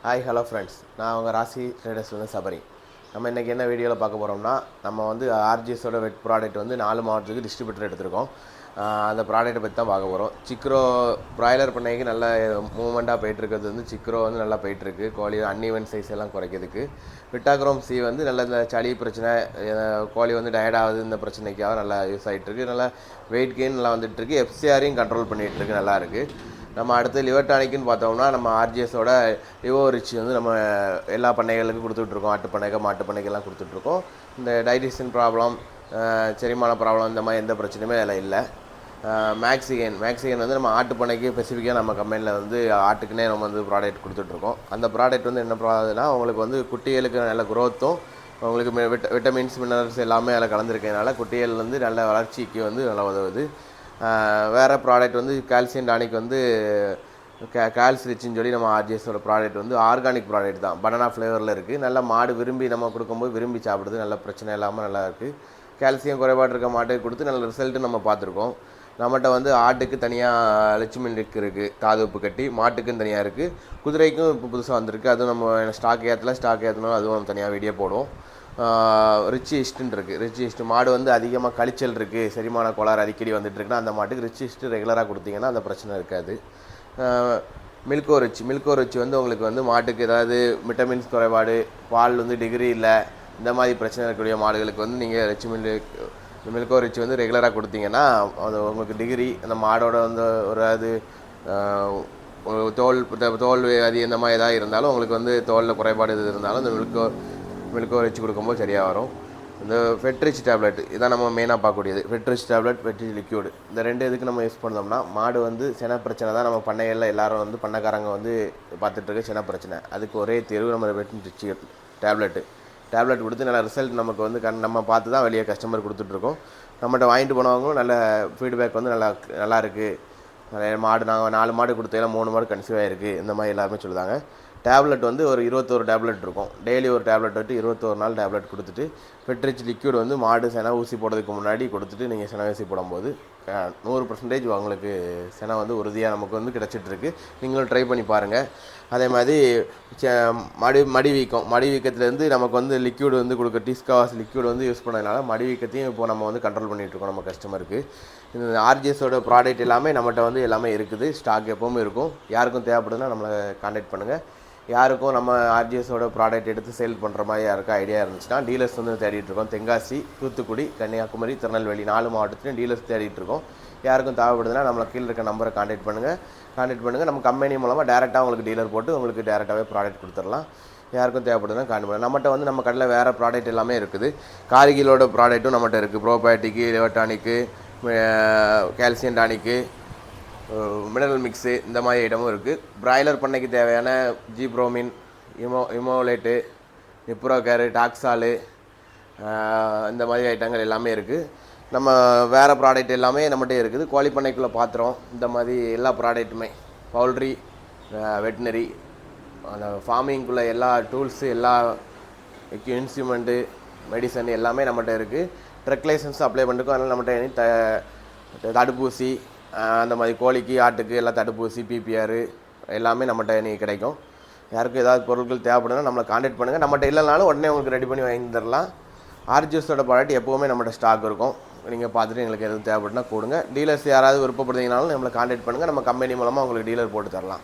Hi hello friends, நான் உங்கள் ராசி ட்ரேடர்ஸ்லேருந்து சபரி. நம்ம இன்றைக்கி என்ன வீடியோவில் பார்க்க போகிறோம்னா, நம்ம வந்து ஆர்ஜிஎஸோட வெட் ப்ராடக்ட் வந்து 4 மாவட்டத்துக்கு டிஸ்ட்ரிபியூட்டர் எடுத்திருக்கோம். அந்த ப்ராடக்ட்டை பற்றி தான் பார்க்க போகிறோம். சிக்ரோ ப்ராய்லர் பண்ணைக்கு நல்ல மூவ்மெண்ட்டாக போயிட்டுருக்கிறது வந்து சிக்ரோ வந்து நல்லா போயிட்டுருக்கு. கோழி அன்இவன் சைஸ் எல்லாம் குறைக்கிறதுக்கு. விட்டாக்ரோம் சி வந்து நல்ல இந்த சளி பிரச்சனை, கோழி வந்து டயர்ட் ஆகுது, இந்த பிரச்சனைக்காக நல்லா யூஸ் ஆகிட்டுருக்கு. நல்லா வெயிட் கெயின் நல்லா வந்துட்டுருக்கு. எஃப்சிஆரையும் கண்ட்ரோல் பண்ணிகிட்ருக்கு, நல்லாயிருக்கு. நம்ம அடுத்து லிவர் டானிக்குன்னு பார்த்தோம்னா, நம்ம ஆர்ஜிஎஸோட லிவோ ரிச் வந்து நம்ம எல்லா பண்ணைகளுக்கும் கொடுத்துட்ருக்கோம். ஆட்டு பண்ணைக்கு, மாட்டு பண்ணைக்கெல்லாம் கொடுத்துட்ருக்கோம். இந்த டைஜஷன் ப்ராப்ளம், செரிமான ப்ராப்ளம், இந்த மாதிரி எந்த பிரச்சனையுமே அதில் இல்லை. மேக்ஸிகன் வந்து நம்ம ஆட்டு பண்ணைக்கு ஸ்பெசிஃபிக்காக நம்ம கம்பெனியில் வந்து ஆட்டுக்குன்னே நம்ம வந்து ப்ராடக்ட் கொடுத்துட்ருக்கோம். அந்த ப்ராடக்ட் வந்து என்ன ப்ராடக்ட்னா, உங்களுக்கு வந்து குட்டிகளுக்கு நல்ல க்ரோத்தும், உங்களுக்கு விட்டமின்ஸ் மினரல்ஸ் எல்லாமே அதில் கலந்துருக்கிறதுனால குட்டிகள் வந்து நல்ல வளர்ச்சிக்கு வந்து நல்லா உதவுது. வேறு ப்ராடக்ட் வந்து கால்சியம் டானிக் வந்து கால்ஸ் ரிச்சுன்னு சொல்லி நம்ம ஆர்ஜிஎஸோட ப்ராடக்ட் வந்து ஆர்கானிக் ப்ராடக்ட் தான். பனானா ஃப்ளேவரில் இருக்குது. நல்லா மாடு விரும்பி நம்ம கொடுக்கும்போது விரும்பி சாப்பிடுது. நல்ல பிரச்சனை இல்லாமல் நல்லா இருக்குது. கால்சியம் குறைபாடு இருக்க மாட்டுக்கு கொடுத்து நல்ல ரிசல்ட்டு நம்ம பார்த்துருக்கோம். நம்மகிட்ட வந்து ஆட்டுக்கு தனியாக லட்சுமி இருக்குது, தாது உப்பு கட்டி. மாட்டுக்குன்னு தனியாக இருக்குது. குதிரைக்கும் இப்போ புதுசாக வந்திருக்கு. அதுவும் நம்ம ஸ்டாக் ஏற்றணும், அதுவும் தனியாக வீடியோ போடுவோம். ரிச் ஈஸ்ட்டுன்னு இருக்குது. ரிச் ஈஸ்ட்டு மாடு வந்து அதிகமாக கழிச்சல் இருக்குது, செரிமான கோளாறு அடிக்கடி வந்துட்டுருக்குன்னா அந்த மாட்டுக்கு ரிச் ஈஸ்ட்டு ரெகுலராக கொடுத்தீங்கன்னா அந்த பிரச்சனை இருக்காது. மில்கோ ரிச் வந்து உங்களுக்கு வந்து மாட்டுக்கு ஏதாவது விட்டமின்ஸ் குறைபாடு, பால் வந்து டிகிரி இல்லை, இந்த மாதிரி பிரச்சனை இருக்கக்கூடிய மாடுகளுக்கு வந்து நீங்கள் மில்கோ ரிச் வந்து ரெகுலராக கொடுத்தீங்கன்னா அது உங்களுக்கு டிகிரி, அந்த மாடோட வந்து ஒரு அது தோல் வியாதி இந்த மாதிரி எதாவது இருந்தாலும், உங்களுக்கு வந்து தோலில் குறைபாடு இது இருந்தாலும் இந்த மில்கோ ரிச் கொடுக்கும்போது சரியாக வரும். இந்த ஃபெட்ரிச் டேப்லெட் இதான் நம்ம மெயினாக பார்க்கக்கூடியது. ஃபெட்ரிச் டேப்லெட், ஃபெட்ரிச் லிக்யூடு, இந்த ரெண்டு இதுக்கு நம்ம யூஸ் பண்ணோம்னா, மாடு வந்து சின பிரச்சனை தான் நம்ம பண்ணைகளில் எல்லோரும் வந்து பண்ணக்காரங்க வந்து பார்த்துட்ருக்க சின பிரச்சனை. அதுக்கு ஒரே தீர்வு நம்ம ஃபெட்ரிச் டேப்லெட் கொடுத்து நல்ல ரிசல்ட் நமக்கு வந்து நம்ம பார்த்து தான் வெளியே கஸ்டமர் கொடுத்துட்ருக்கோம். நம்மகிட்ட வாங்கிட்டு போனவங்களும் நல்ல ஃபீட்பேக் வந்து நல்லா இருக்குது. நிறைய மாடு நாங்கள் 4 மாடு கொடுத்ததில் 3 மாடு கன்சீவ் ஆகிருக்கு, இந்த மாதிரி எல்லாருமே சொல்லுதாங்க. டேப்லெட் வந்து ஒரு 21 டேப்லெட் இருக்கும். டெய்லி ஒரு டேப்லெட் விட்டு 21 நாள் டேப்லெட் கொடுத்துட்டு, ஃபெட்ரிச் லிக்யூட் வந்து மாடு செனை ஊசி போடுறதுக்கு முன்னாடி கொடுத்துட்டு நீங்கள் செனை ஊசி போடும்போது 100% உங்களுக்கு செனை வந்து உறுதியாக நமக்கு வந்து கிடச்சிட்ருக்கு. நீங்களும் ட்ரை பண்ணி பாருங்கள். அதே மாதிரி மடி வீக்கத்துலேருந்து நமக்கு வந்து லிக்யூடு வந்து கொடுக்க டிஸ்காஸ் லிக்யூடு வந்து யூஸ் பண்ணதுனால மடி வீக்கத்தையும் இப்போ நம்ம வந்து கண்ட்ரோல் பண்ணிகிட்ருக்கோம் நம்ம கஸ்டமருக்கு. இந்த ஆர்ஜிஎஸோட ப்ராடக்ட் எல்லாமே நம்மகிட்ட வந்து எல்லாமே இருக்குது. ஸ்டாக் எப்போவுமே இருக்கும். யாருக்கும் தேவைப்படுதுன்னா நம்மளை கான்டாக்ட் பண்ணுங்கள். யாருக்கும் நம்ம ஆர்ஜிஎஸோட ப்ராடக்ட் எடுத்து சேல் பண்ணுற மாதிரி யாருக்கும் ஐடியா இருந்துச்சுன்னா டீலர்ஸ் வந்து தேடிட்டுருக்கோம். தென்காசி, தூத்துக்குடி, கன்னியாகுமரி, திருநெல்வேலி 4 மாவட்டத்துலையும் டீலர்ஸ் தேடிட்டுருக்கோம். யாருக்கும் தேவைப்படுதுன்னா நம்மளை கீழே இருக்க நம்பரை கான்டாக்ட் பண்ணுங்கள். நம்ம கம்பெனி மூலமாக டேரெக்டாக உங்களுக்கு டீலர் போட்டு உங்களுக்கு டேரெக்டாகவே ப்ராடக்ட் கொடுத்துடலாம். யாருக்கும் தேவைப்படுதுன்னா கான்டாக்ட் பண்ணுங்கள். நம்மகிட்ட வந்து நம்ம கடையில் வேறு ப்ராடக்ட் எல்லாமே இருக்குது. கார்கிலோட ப்ராடக்ட்டும் நம்மகிட்ட இருக்குது. Probiotic, liver tonic, calcium tonic, mineral mix, இந்த மாதிரி ஐட்டமும் இருக்குது. பிராய்லர் பண்ணைக்கு தேவையான ஜீப்ரோமின், இமோலேட்டு, நிப்ரோகேரு, டாக்ஸாலு, இந்த மாதிரி ஐட்டங்கள் எல்லாமே இருக்குது. நம்ம வேறு ப்ராடக்ட் எல்லாமே நம்மகிட்டே இருக்குது. கோழி பண்ணைக்குள்ளே பாத்திரம், இந்த மாதிரி எல்லா ப்ராடக்ட்டுமே, பவுல்ட்ரி, வெட்டினரி, அந்த ஃபார்மிங்குள்ளே எல்லா டூல்ஸு, எல்லா இன்ஸ்ட்ருமெண்ட்டு, மெடிசன் எல்லாமே நம்மகிட்ட இருக்குது. ட்ரக் லைசன்ஸ் அப்ளை பண்ணிருக்கோம். அதனால் நம்மகிட்ட தடுப்பூசி, அந்த மாதிரி கோழிக்கு, ஆட்டுக்கு எல்லாம் தடுப்பூசி, பிபிஆர் எல்லாமே நம்மகிட்ட கிடைக்கும். யாருக்கும் ஏதாவது பொருட்கள் தேவைப்படுதுன்னா நம்மளை கான்டாக்ட் பண்ணுங்கள். நம்மகிட்ட இல்லைனாலும் உடனே உங்களுக்கு ரெடி பண்ணி வாங்கி தரலாம். ஆர்ஜிஎஸோட ப்ராடக்ட் எப்போவுமே நம்மகிட்ட ஸ்டாக் இருக்கும். நீங்கள் பார்த்துட்டு எங்களுக்கு எதுவும் தேவைப்படுனா கொடுங்க. டீலர்ஸ் யாராவது விருப்பப்படுறீங்கனாலும் நம்மளை கான்டாக்ட் பண்ணுங்கள். நம்ம கம்பெனி மூலமாக உங்களுக்கு டீலர் போட்டு தரலாம்.